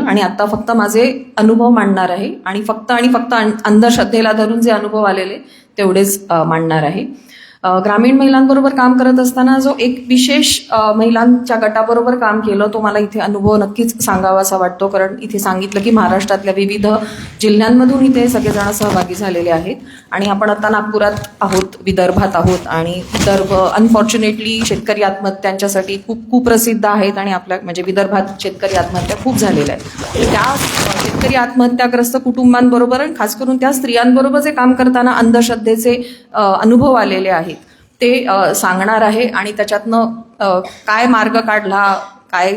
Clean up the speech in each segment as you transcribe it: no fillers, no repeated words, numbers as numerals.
केलं आणि आता फक्त माझे अनुभव मांडणार आहे आणि फक्त अंधश्रद्धेला धरून जे अनुभव आलेले तेवढेच मांडणार आहे. ग्रामीण महिलांबरोबर काम करत असताना जो एक विशेष महिलांच्या गटाबरोबर काम केलं तो मला इथे अनुभव नक्कीच सांगावासा वाटतो. कारण इथे सांगितलं की महाराष्ट्रातल्या विविध जिल्ह्यांमधून इथे सगळेजण सहभागी झालेले आहेत आणि आपण आता नागपुरात आहोत, विदर्भात आहोत आणि विदर्भ अनफॉर्च्युनेटली शेतकरी आत्महत्यांच्यासाठी खूप कुप्रसिद्ध आहेत आणि आपल्या म्हणजे विदर्भात शेतकरी आत्महत्या खूप झालेल्या आहेत. त्या शेतकरी आत्महत्याग्रस्त कुटुंबांबरोबर आणि खास करून त्या स्त्रियांबरोबर जे काम करताना अंधश्रद्धेचे अनुभव आलेले आहेत ते सांगणार आहे आणि त्याच्यातनं काय मार्ग काढला, काय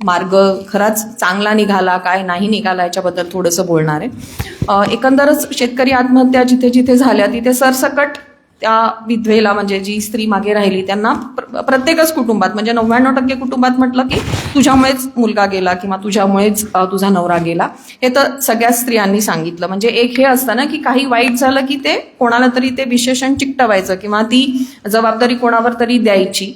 मार्ग खराच चांगला निघाला, काय नाही निघाला याच्याबद्दल थोडंसं बोलणार आहे. एकंदरच शेतकरी आत्महत्या जिथे जिथे झाल्या तिथे सरसकट त्या विधवेला म्हणजे जी स्त्री मागे राहिली त्यांना प्रत्येकच कुटुंबात म्हणजे 99% कुटुंबात म्हटलं की तुझ्यामुळेच मुलगा गेला किंवा तुझ्यामुळेच तुझा नवरा गेला, हे तर सगळ्याच स्त्रियांनी सांगितलं. म्हणजे एक हे असतं ना की काही वाईट झालं की ते कोणाला तरी ते विशेषण चिकटवायचं किंवा ती जबाबदारी कोणावर तरी द्यायची,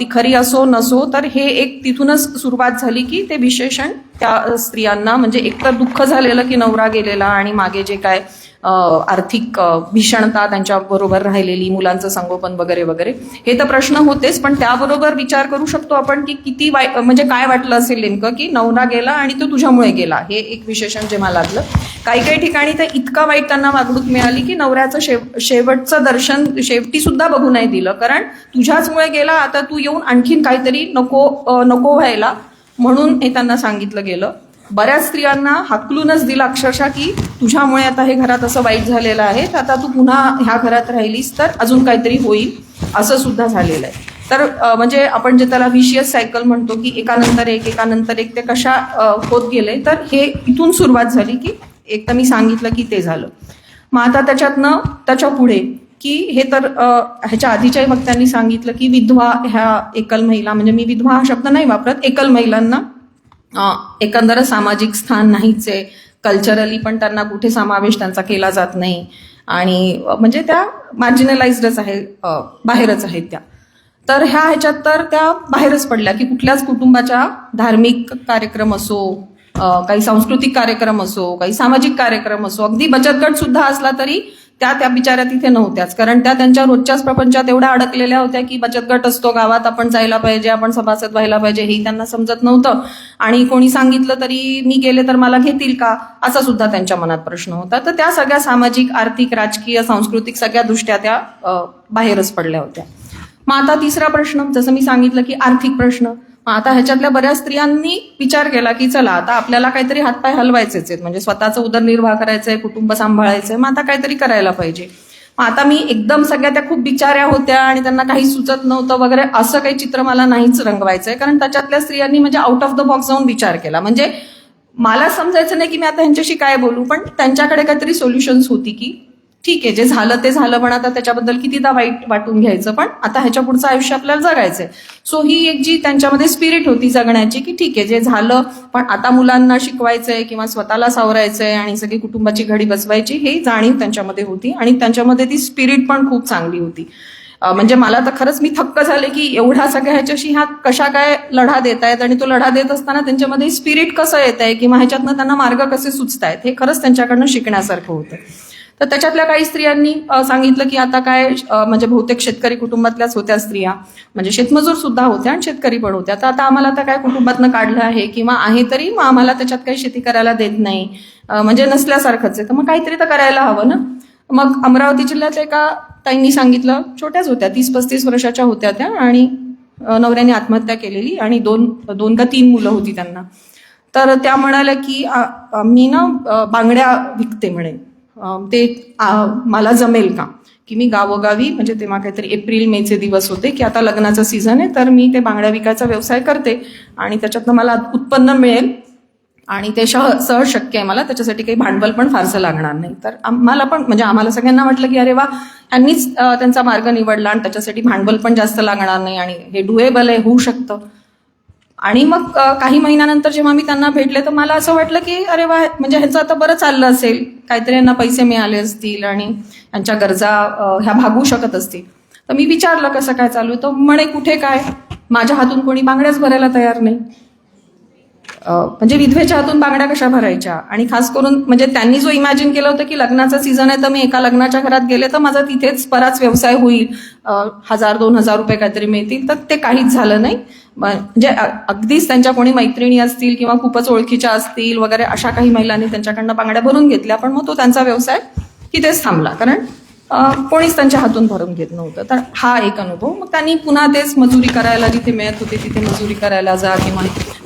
ती खरी असो नसो. तर हे एक तिथूनच सुरुवात झाली की ते विशेषण त्या स्त्रियांना म्हणजे एकतर दुःख झालेलं की नवरा गेलेला आणि मागे जे काय आर्थिक भीषणता त्यांच्याबरोबर राहिलेली, मुलांचं संगोपन वगैरे वगैरे हे तर प्रश्न होतेच, पण त्याबरोबर विचार करू शकतो आपण की किती म्हणजे काय वाटलं असेल नेमकं की नवरा गेला आणि तो तुझ्यामुळे गेला, हे एक विशेषण जेव्हा लागलं. काही ठिकाणी तर इतका वाईट त्यांना वागणूक मिळाली की नवऱ्याचं शेवटचं दर्शन शेवटी सुद्धा बघू नाही दिलं, कारण तुझ्याचमुळे गेला, आता तू येऊन आणखीन काहीतरी नको व्हायला म्हणून हे त्यांना सांगितलं गेलं. बऱ्याच स्त्रियांना हाकलूनच दिलं अक्षरशः की तुझ्यामुळे आता हे घरात असं वाईट झालेलं आहे, आता तू पुन्हा ह्या घरात राहिलीस तर अजून काहीतरी होईल, असं सुद्धा झालेलं आहे. तर म्हणजे आपण जे त्याला विशियस सायकल म्हणतो की एकानंतर एक ते कशा होत गेले, तर हे इथून सुरुवात झाली की एक तर मी सांगितलं की ते झालं. मग आता त्याच्या पुढे की हे तर ह्याच्या आधीच्याही वक्त्यांनी सांगितलं की विधवा ह्या एकल महिला, म्हणजे मी विधवा हा शब्द नाही वापरत, एकल महिलांना एकंदर सामाजिक स्थान नाहीच आहे, कल्चरली पण त्यांना कुठे समावेश त्यांचा केला जात नाही आणि म्हणजे त्या मार्जिनलाइज्डच आहे, बाहेरच आहेत त्या. तर ह्याच्यात तर त्या बाहेरच पडल्या की कुठल्याच कुटुंबाच्या धार्मिक कार्यक्रम असो, काही सांस्कृतिक कार्यक्रम असो, काही सामाजिक कार्यक्रम असो, अगदी बचत गट सुद्धा असला तरी त्या बिचाऱ्या तिथे नव्हत्याच, कारण त्या त्यांच्या रोजच्याच प्रपंचात एवढ्या अडकलेल्या होत्या की बचत गट असतो गावात, आपण जायला पाहिजे, आपण सभासद व्हायला पाहिजे, हेही त्यांना समजत नव्हतं आणि कोणी सांगितलं तरी मी गेले तर मला घेतील का, असा सुद्धा त्यांच्या मनात प्रश्न होता. तर त्या सगळ्या सामाजिक, आर्थिक, राजकीय, सांस्कृतिक सगळ्या दृष्ट्या त्या बाहेरच पडल्या होत्या. मग आता तिसरा प्रश्न, जसं मी सांगितलं की आर्थिक प्रश्न, आता ह्याच्यातल्या बऱ्याच स्त्रियांनी विचार केला की चला आता आपल्याला काहीतरी हातपाय हलवायचेच आहेत, म्हणजे स्वतःचा उदरनिर्वाह करायचंय, कुटुंब सांभाळायचंय, मग आता काहीतरी करायला पाहिजे. मग आता मी एकदम सगळ्या त्या खूप बिचाऱ्या होत्या आणि त्यांना काही सुचत नव्हतं वगैरे असं काही चित्र मला नाहीच रंगवायचंय, कारण त्याच्यातल्या स्त्रियांनी म्हणजे आउट ऑफ द बॉक्स जाऊन विचार केला. म्हणजे मला समजायचं नाही की मी आता ह्यांच्याशी काय बोलू, पण त्यांच्याकडे काहीतरी सोल्युशन्स होती की ठीक आहे जे झालं ते झालं, पण आता त्याच्याबद्दल कितीदा वाईट वाटून घ्यायचं, पण आता ह्याच्या पुढचं आयुष्य आपल्याला जगायचंय. सो ही एक जी त्यांच्यामध्ये स्पिरिट होती जगण्याची की ठीक आहे जे झालं पण आता मुलांना शिकवायचंय किंवा स्वतःला सावरायचंय आणि सगळी कुटुंबाची घडी बसवायची, हे जाणीव त्यांच्यामध्ये होती आणि त्यांच्यामध्ये ती स्पिरिट पण खूप चांगली होती. म्हणजे मला तर खरंच मी थक्क झाले की एवढ्या सगळ्या ह्याच्याशी ह्या कशा काय लढा देत आहेत आणि तो लढा देत असताना त्यांच्यामध्ये स्पिरिट कसं येत आहे किंवा ह्याच्यातनं त्यांना मार्ग कसे सुचतायत, हे खरंच त्यांच्याकडनं शिकण्यासारखं होतं. तर त्याच्यातल्या काही स्त्रियांनी सांगितलं की आता काय, म्हणजे बहुतेक शेतकरी कुटुंबातल्याच होत्या स्त्रिया, म्हणजे शेतमजूर सुद्धा होत्या आणि शेतकरी पण होत्या. तर आता आम्हाला तर काय कुटुंबातनं काढलं आहे किंवा आहे तरी मग आम्हाला त्याच्यात काही शेती करायला देत नाही, म्हणजे नसल्यासारखंच आहे, तर मग काहीतरी तर करायला हवं ना. मग अमरावती जिल्ह्यातल्या एका ताईंनी सांगितलं, छोट्याच होत्या, 30-35 वर्षाच्या होत्या त्या आणि नवऱ्याने आत्महत्या केलेली आणि दोन का तीन मुलं होती त्यांना. तर त्या म्हणाल्या की मी ना बांगड्या विकते म्हणे, ते मला जमेल का की मी गावोगावी, म्हणजे तेव्हा काहीतरी एप्रिल-मेचे दिवस होते की आता लग्नाचा सीझन आहे, तर मी ते बांगड्या विकायचा व्यवसाय करते आणि त्याच्यातनं मला उत्पन्न मिळेल आणि ते सहज शक्य आहे मला, त्याच्यासाठी काही भांडवल पण फारसं लागणार नाही. तर आम्हाला सगळ्यांना वाटलं की अरे वा, यांनीच त्यांचा मार्ग निवडला आणि त्याच्यासाठी भांडवल पण जास्त लागणार नाही आणि हे डुएबल आहे, होऊ शकतं. आणि मग काही महिन्यानंतर जेव्हा मी त्यांना भेटले तर मला असं वाटलं की अरे वा, म्हणजे ह्याचं आता बरं चाललं असेल, काहीतरी यांना पैसे मिळाले असतील आणि यांच्या गरजा ह्या भागू शकत असतील. तर मी विचारलं कसं काय चालू, तर म्हणे कुठे काय, माझ्या हातून कोणी बांगड्याच भरायला तयार नाही. म्हणजे विधवेच्या हातून बांगड्या कशा भरायच्या, आणि खास करून म्हणजे त्यांनी जो इमॅजिन केलं होतं की लग्नाचा सीझन आहे तर मी एका लग्नाच्या घरात गेले तर माझा तिथेच बराच व्यवसाय होईल, 1,000-2,000 रुपये काहीतरी मिळतील, तर ते काहीच झालं नाही. म्हणजे अगदीच त्यांच्या कोणी मैत्रिणी असतील किंवा खूपच ओळखीच्या असतील वगैरे अशा काही महिलांनी त्यांच्याकडनं बांगड्या भरून घेतल्या, पण मग तो त्यांचा व्यवसाय तिथेच थांबला, कारण कोणीच त्यांच्या हातून भरून घेत नव्हतं. तर हा एक अनुभव. मग त्यांनी पुन्हा तेच मजुरी करायला, जिथे मिळत होते तिथे मजुरी करायला जा किंवा,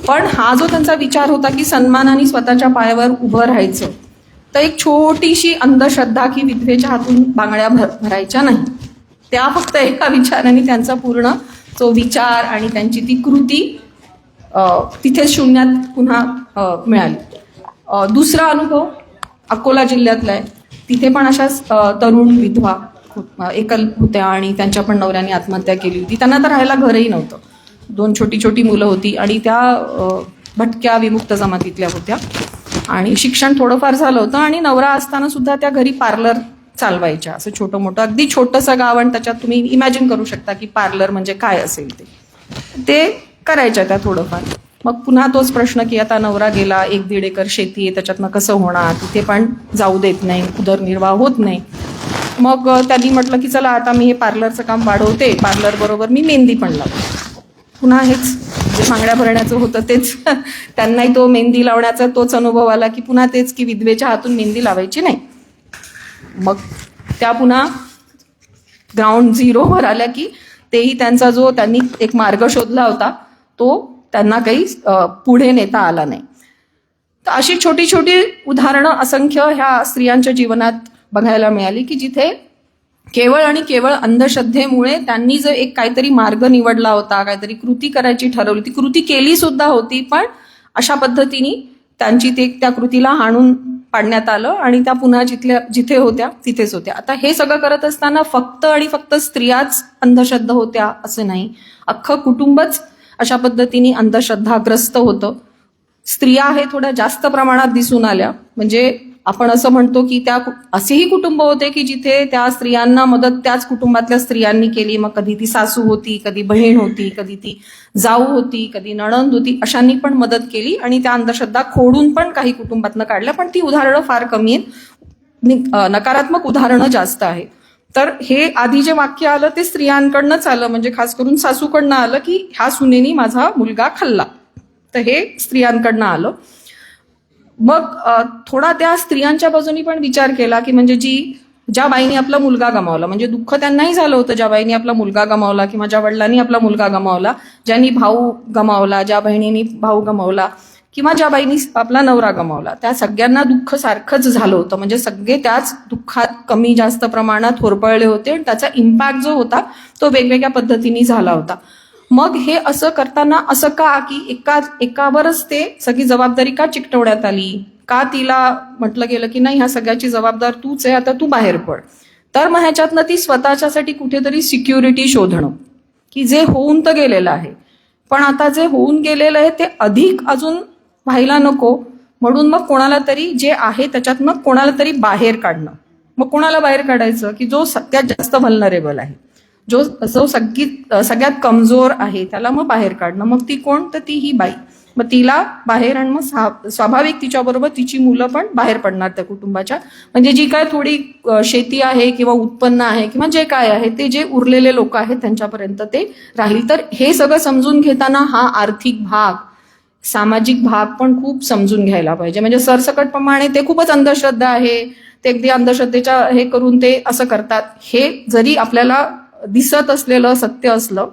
पण हा जो त्यांचा विचार होता की सन्मानाने स्वतःच्या पायावर उभं राहायचं, तर एक छोटीशी अंधश्रद्धा की विधवेच्या हातून बांगड्या भरायच्या नाही, त्या फक्त एका विचाराने त्यांचा पूर्ण जो विचार आणि त्यांची ती कृती तिथे शून्यात पुन्हा मिळाली. दुसरा अनुभव अकोला जिल्ह्यातला आहे. तिथे पण अशाच तरुण विधवा एकल होत्या आणि त्यांच्या पण नवऱ्याने आत्महत्या केली होती. त्यांना तर राहायला घरही नव्हतं, 2 छोटी छोटी मुलं होती आणि त्या भटक्या विमुक्त जमातीतल्या होत्या आणि शिक्षण थोडंफार झालं होतं आणि नवरा असताना सुद्धा त्या घरी पार्लर चालवायच्या. असं छोटं मोठं अगदी छोटंसं गाव आणि त्याच्यात तुम्ही इमॅजिन करू शकता की पार्लर म्हणजे काय असेल ते करायच्या त्या थोडंफार. मग पुन्हा तोच प्रश्न की आता नवरा गेला, 1-1.5 एकर शेती आहे, त्याच्यातनं कसं होणार, तिथे पण जाऊ देत नाही, उदरनिर्वाह होत नाही. मग त्यांनी म्हटलं की चला आता मी हे पार्लरचं काम वाढवते, पार्लर बरोबर मी मेहंदी पण लावते. पुन्हा हेच जे बांगड्या भरण्याचं होतं तेच त्यांनाही तो मेहंदी लावण्याचा तोच अनुभव आला की पुन्हा तेच की विधवेच्या हातून मेहंदी लावायची नाही. मग त्या पुन्हा ग्राउंड झिरोवर आल्या की तेही त्यांचा जो त्यांनी एक मार्ग शोधला होता तो त्यांना काही पुढे नेता आला नाही. तर अशी छोटी छोटी उदाहरणं असंख्य ह्या स्त्रियांच्या जीवनात बघायला मिळाली की जिथे केवळ आणि केवळ अंधश्रद्धेमुळे त्यांनी जर एक काहीतरी मार्ग निवडला होता, काहीतरी कृती करायची ठरवली, ती कृती केली सुद्धा होती, पण अशा पद्धतीने त्यांची त्या कृतीला हाणून पाडण्यात आलं आणि त्या पुन्हा जिथे होत्या तिथेच होत्या. आता हे सगळं करत असताना फक्त आणि फक्त स्त्रियाच अंधश्रद्धा होत्या असं नाही, अख्खं कुटुंबच अशा पद्धतीने अंधश्रद्धाग्रस्त होतं. स्त्रिया हे थोड्या जास्त प्रमाणात दिसून आल्या. म्हणजे आपण असं म्हणतो की असेही कुटुंब होते की जिथे त्या स्त्रियांना मदत त्याच कुटुंबातल्या स्त्रियांनी केली. मग कधी ती सासू होती, कधी बहीण होती, कधी ती जाऊ होती, कधी नणंद होती, अशांनी पण मदत केली आणि त्या अंधश्रद्धा खोडून पण काही कुटुंबातनं काढल्या. पण ती उदाहरणं फार कमी आहेत, नकारात्मक उदाहरणं जास्त आहे. तर हे आधी जे वाक्य आलं ते स्त्रियांकडनंच आलं, म्हणजे खास करून सासूकडनं आलं की ह्या सुनेनी माझा मुलगा खाल्ला, तर हे स्त्रियांकडनं आलं. मग थोडा त्या स्त्रियांच्या बाजूनी पण विचार केला की म्हणजे ज्या बाईने आपला मुलगा गमावला, म्हणजे दुःख त्यांनाही झालं होतं ज्या बाईने आपला मुलगा गमावला किंवा ज्या वडिलांनी आपला मुलगा गमावला, ज्यांनी भाऊ गमावला, ज्या बहिणींनी भाऊ गमावला किंवा ज्या बाईनी आपला नवरा गमावला, त्या सगळ्यांना दुःख सारखंच झालं होतं. म्हणजे सगळे त्याच दुःखात कमी जास्त प्रमाणात होरपळले होते आणि त्याचा इम्पॅक्ट जो होता तो वेगवेगळ्या पद्धतीने झाला होता. मग हे असं करताना असं का की एकावरच ते सगळी जबाबदारी का चिकटवण्यात आली, का तिला म्हटलं गेलं की नाही ह्या सगळ्याची जबाबदार तूच आहे, आता तू बाहेर पड. तर मग ह्याच्यातनं ती स्वतःच्यासाठी कुठेतरी सिक्युरिटी शोधणं की जे होऊन तर गेलेलं आहे, पण आता जे होऊन गेलेलं आहे ते अधिक अजून व्हायला नको, म्हणून मग कोणाला तरी जे आहे त्याच्यातनं कोणाला तरी बाहेर काढणं. मग कोणाला बाहेर काढायचं की जो सगळ्यात जास्त व्हल्नरेबल आहे, जो सगळ्यात कमजोर आहे, त्याला मग बाहेर काढणं. मग ती कोण, तर ती ही बाई. मग तिला बाहेर आणि मग स्वाभाविक तिच्याबरोबर तिची मुलं पण बाहेर पडणार त्या कुटुंबाच्या. म्हणजे जी काय थोडी शेती आहे किंवा उत्पन्न आहे किंवा जे काय आहे ते जे उरलेले लोक आहेत त्यांच्यापर्यंत ते राहील. तर हे सगळं समजून घेताना हा आर्थिक भाग, सामाजिक भाग पण खूप समजून घ्यायला पाहिजे. म्हणजे सरसकटप्रमाणे ते खूपच अंधश्रद्धा आहे, ते अगदी अंधश्रद्धेच्या हे करून ते असं करतात, हे जरी आपल्याला दिसत असलेलं सत्य असलं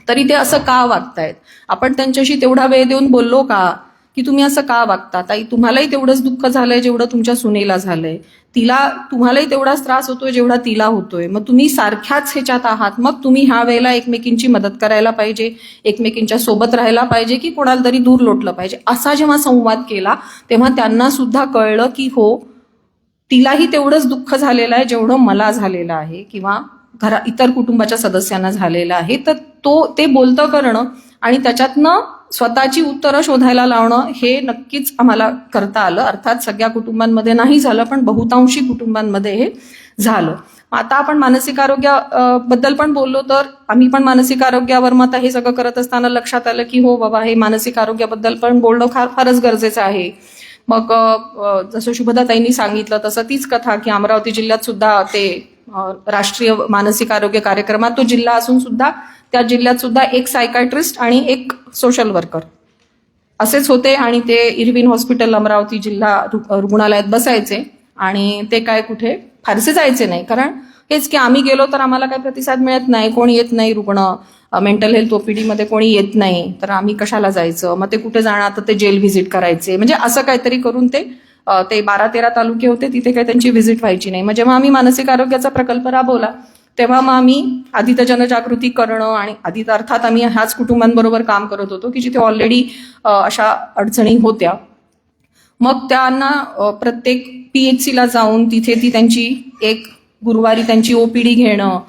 तरी ते असं का वागतायत, आपण त्यांच्याशी तेवढा वेळ देऊन बोललो का की तुम्ही असं का वागता, ताई तुम्हालाही तेवढंच दुःख झालंय जेवढं तुमच्या सुनेला झालंय, तुम्हालाही तेवढाच त्रास होतोय जेवढा तिला होतोय, मग तुम्ही सारख्याच ह्याच्यात आहात, मग तुम्ही ह्या वेळेला एकमेकींची मदत करायला पाहिजे, एकमेकींच्या सोबत राहायला पाहिजे की कोणाला तरी दूर लोटलं पाहिजे. असा जेव्हा संवाद केला तेव्हा त्यांना सुद्धा कळलं की हो, तिलाही तेवढंच दुःख झालेलं आहे जेवढं मला झालेलं आहे किंवा इतर कुटुंबाच्या सदस्यांना झालेलं आहे. तर ते बोलतं करणं आणि त्याच्यातनं स्वतःची उत्तरं शोधायला लावणं हे नक्कीच आम्हाला करता आलं. अर्थात सगळ्या कुटुंबांमध्ये नाही झालं, पण बहुतांशी कुटुंबांमध्ये हे झालं. आता आपण मानसिक आरोग्याबद्दल पण बोललो, तर आम्ही पण मानसिक आरोग्यावर मग हे सगळं करत असताना लक्षात आलं की हो बाबा, हे मानसिक आरोग्याबद्दल पण बोलणं फारच गरजेचं आहे. मग जसं शुभदाताईंनी सांगितलं तसं तीच कथा की अमरावती जिल्ह्यात सुद्धा ते राष्ट्रीय मानसिक आरोग्य कार्यक्रमात तो जिल्हा असून सुद्धा त्या जिल्ह्यात सुद्धा एक सायकायट्रिस्ट आणि एक सोशल वर्कर असेच होते आणि ते इरविन हॉस्पिटल अमरावती जिल्हा रुग्णालयात बसायचे आणि ते काय कुठे फारसे जायचे नाही. कारण हेच की आम्ही गेलो तर आम्हाला काही प्रतिसाद मिळत नाही, कोणी येत नाही, रुग्ण मेंटल हेल्थ ओपीडी मध्ये कोणी येत नाही, तर आम्ही कशाला जायचं, मग ते कुठे जाणार, तर ते जेल व्हिजिट करायचे, म्हणजे असं काहीतरी करून ते 12-13 तालुके होते, तिथे काही त्यांची व्हिजिट व्हायची नाही. मग जेव्हा आम्ही मानसिक आरोग्याचा प्रकल्प राबवला तेव्हा मग आम्ही आधी तर जनजागृती करणं आणि आधी अर्थात आम्ही ह्याच कुटुंबांबरोबर काम करत होतो की जिथे ऑलरेडी अशा अडचणी होत्या. मग त्यांना प्रत्येक PHC जाऊन तिथे ती त्यांची एक गुरुवारी त्यांची ओपीडी घेणं,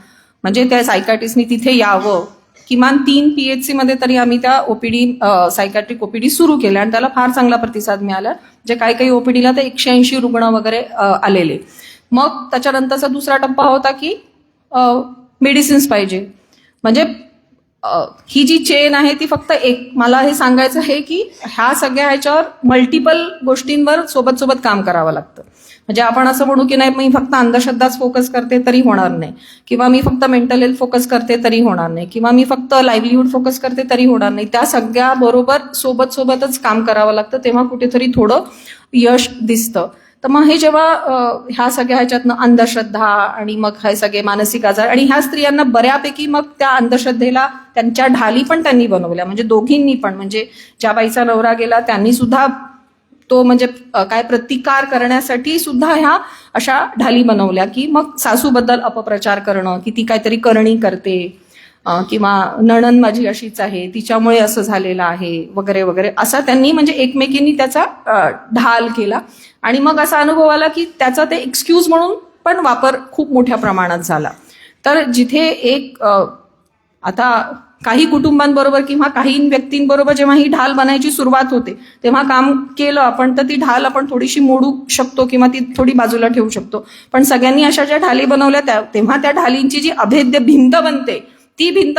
म्हणजे त्या सायकाट्रिस्टनी तिथे यावं. किमान 3 PHC मध्ये तरी आम्ही त्या ओपीडी सायकॅट्रिक ओपीडी सुरू केल्या आणि त्याला फार चांगला प्रतिसाद मिळाला. जे काही ओपीडीला तर 180 रुग्ण वगैरे आलेले. मग त्याच्यानंतरचा दुसरा टप्पा होता की मेडिसिन्स पाहिजे. म्हणजे ही जी चेन आहे ती फक्त एक, मला हे सांगायचं आहे की ह्या सगळ्या ह्याच्यावर मल्टिपल गोष्टींवर सोबत सोबत काम करावं लागतं. म्हणजे आपण असं म्हणू की नाही मी फक्त अंधश्रद्धाच फोकस करते तरी होणार नाही, किंवा मी फक्त मेंटल हेल्थ फोकस करते तरी होणार नाही, किंवा मी फक्त लाईव्हलीहूड फोकस करते तरी होणार नाही. त्या सगळ्या बरोबर सोबतच काम करावं लागतं, तेव्हा कुठेतरी थोडं यश दिसतं. तर मग हे जेव्हा ह्या सगळ्या ह्याच्यातनं अंधश्रद्धा आणि मग हे सगळे मानसिक आजार आणि ह्या स्त्रियांना बऱ्यापैकी मग त्या अंधश्रद्धेला त्यांच्या ढाली पण त्यांनी बनवल्या. म्हणजे दोघींनी पण, म्हणजे ज्या बाईचा नवरा गेला त्यांनी सुद्धा तो म्हणजे काय प्रतिकार करण्यासाठी सुद्धा ह्या अशा ढाली बनवल्या की मग सासूबद्दल अपप्रचार करणं की ती काहीतरी करणी करते, किंवा नणंद माझी अशीच आहे तिच्यामुळे असं झालेलं आहे वगैरे वगैरे, असा त्यांनी म्हणजे एकमेकींनी त्याचा ढाल केला. आणि मग असा अनुभव आला की त्याचा ते एक्सक्यूज म्हणून पण वापर खूप मोठ्या प्रमाणात झाला. तर जिथे एक आता काही कुटुंबांबरोबर किंवा काही व्यक्तींबरोबर जेव्हा ही ढाल बनायची सुरुवात होते तेव्हा काम केलं आपण तर ती ढाल आपण थोडीशी मोडू शकतो किंवा ती थोडी बाजूला ठेवू शकतो. पण सगळ्यांनी अशा ज्या ढाली बनवल्या तेव्हा त्या ढालींची जी अभेद्य भिंत बनते ती भिंत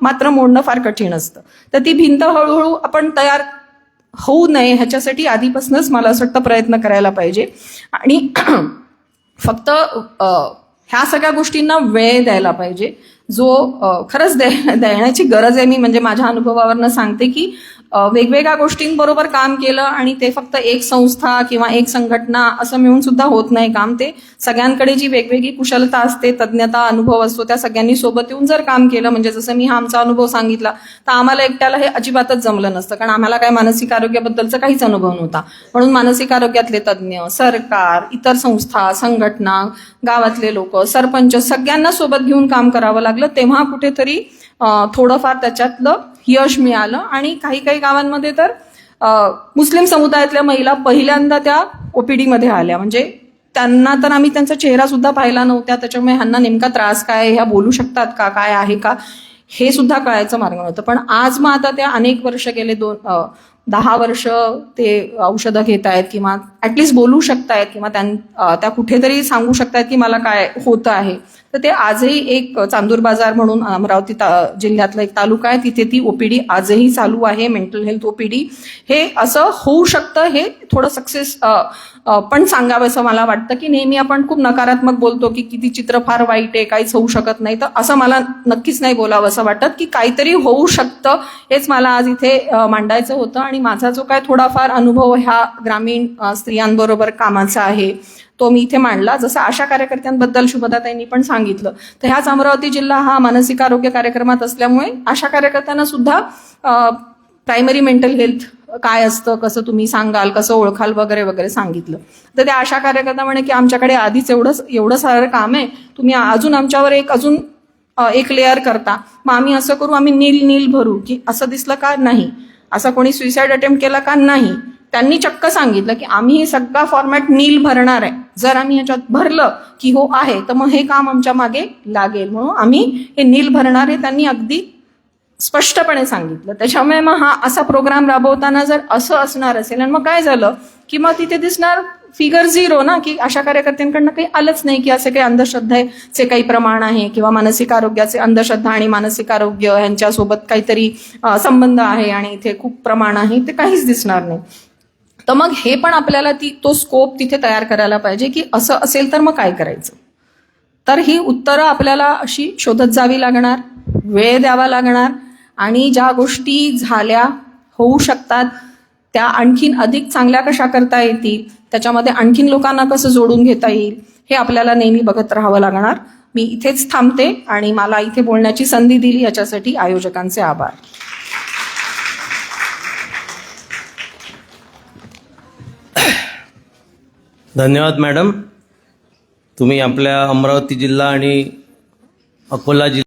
मात्र मोडणं फार कठीण असतं. तर ती भिंत हळूहळू आपण तयार होऊ नये ह्याच्यासाठी आधीपासूनच मला असं वाटतं प्रयत्न करायला पाहिजे. आणि फक्त ह्या सगळ्या गोष्टींना वेळ द्यायला पाहिजे, जो खरंच देण्याची गरज आहे. मी म्हणजे माझ्या अनुभवावरनं सांगते की वेगवेगळ्या गोष्टींबरोबर काम केलं आणि ते फक्त एक संस्था किंवा एक संघटना असं मिळून सुद्धा होत नाही काम. ते सगळ्यांकडे जी वेगवेगळी कुशलता असते, तज्ञता, अनुभव असतो, त्या सगळ्यांनी सोबत येऊन जर काम केलं, म्हणजे जसं मी हा आमचा अनुभव सांगितला, तर आम्हाला एकट्याला हे अजिबातच जमलं नसतं, कारण आम्हाला काय मानसिक आरोग्याबद्दलचा काहीच अनुभव नव्हता. म्हणून मानसिक आरोग्यातले तज्ज्ञ, सरकार, इतर संस्था, संघटना, गावातले लोक, सरपंच सगळ्यांना सोबत घेऊन काम करावं लागलं. तेव्हा कुठेतरी थोडंफार त्याच्यातलं यश मिळालं. आणि काही गावांमध्ये तर मुस्लिम समुदायातल्या महिला पहिल्यांदा त्या ओपीडी मध्ये आल्या. म्हणजे त्यांना तर आम्ही त्यांचा चेहरा सुद्धा पाहिला नव्हता, त्याच्यामुळे ह्यांना नेमका त्रास काय, ह्या बोलू शकतात का, काय आहे का, हे सुद्धा कळायचं मार्ग नव्हतं. पण आज मग आता त्या अनेक वर्ष गेले, 10 वर्ष ते औषधं घेत आहेत किंवा ऍटलिस्ट बोलू शकतायत किंवा त्या कुठेतरी सांगू शकतायत की मला काय होतं आहे. तर ते आजही एक चांदूर बाजार म्हणून अमरावती जिल्ह्यातला एक तालुका आहे, तिथे ती ओपीडी आजही चालू आहे, मेंटल हेल्थ ओपीडी. हे असं होऊ शकतं, हे थोडं सक्सेस पण सांगावं असं मला वाटतं. की नेहमी आपण खूप नकारात्मक बोलतो की किती चित्र फार वाईट आहे, काहीच होऊ शकत नाही, तर असं मला नक्कीच नाही बोलावं असं वाटत. की काहीतरी होऊ शकतं, हेच मला आज इथे मांडायचं होतं. आणि माझा जो काय थोडाफार अनुभव ह्या ग्रामीण स्त्रियांबरोबर कामाचा आहे तो मी इथे मांडला. जसं आशा कार्यकर्त्यांबद्दल शुभदाताईंनी पण सांगितलं, तर ह्याच अमरावती जिल्हा हा मानसिक आरोग्य कार्यक्रमात असल्यामुळे आशा कार्यकर्त्यांना सुद्धा प्रायमरी मेंटल हेल्थ काय असतं, कसं तुम्ही सांगाल, कसं ओळखाल वगैरे वगैरे सांगितलं. तर त्या आशा कार्यकर्ता म्हणे की आमच्याकडे आधीच एवढं सारं काम आहे, तुम्ही अजून आमच्यावर एक लेअर करता, मग आम्ही असं करू, आम्ही नील भरू की असं दिसलं का नाही, असं कोणी सुसाईड अटेम्प्ट केला का नाही. त्यांनी चक्क सांगितलं की आम्ही हे सगळा फॉर्मॅट नील भरणार आहे, जर आम्ही ह्याच्यात भरलं की हो आहे तर मग हे काम आमच्या मागे लागेल, म्हणून आम्ही हे नील भरणार आहे. त्यांनी अगदी स्पष्टपणे सांगितलं. त्याच्यामुळे मग हा असा प्रोग्राम राबवताना जर असं असणार असेल आणि मग काय झालं की मग तिथे दिसणार फिगर 0 ना, की अशा कार्यकर्त्यांकडनं काही आलंच नाही की असे काही अंधश्रद्धेचे काही प्रमाण आहे किंवा मानसिक आरोग्याचे, अंधश्रद्धा आणि मानसिक आरोग्य यांच्यासोबत काहीतरी संबंध आहे आणि इथे खूप प्रमाण आहे, ते काहीच दिसणार नाही. तर मग हे पण आपल्याला तो स्कोप तिथे तयार करायला पाहिजे की असं असेल तर मग काय करायचं. तर ही उत्तरं आपल्याला अशी शोधत जावी लागणार, वेळ द्यावा लागणार आणि ज्या गोष्टी झाल्या, होऊ शकतात, त्या आणखीन अधिक चांगल्या कशा करता येतील, त्याच्यामध्ये आणखीन लोकांना कसं जोडून घेता येईल, हे आपल्याला नेहमी बघत राहावं लागणार. मी इथेच थांबते आणि मला इथे बोलण्याची संधी दिली याच्यासाठी आयोजकांचे आभार. धन्यवाद मॅडम. तुम्ही आपल्या अमरावती जिल्हा आणि अकोला जिल्हा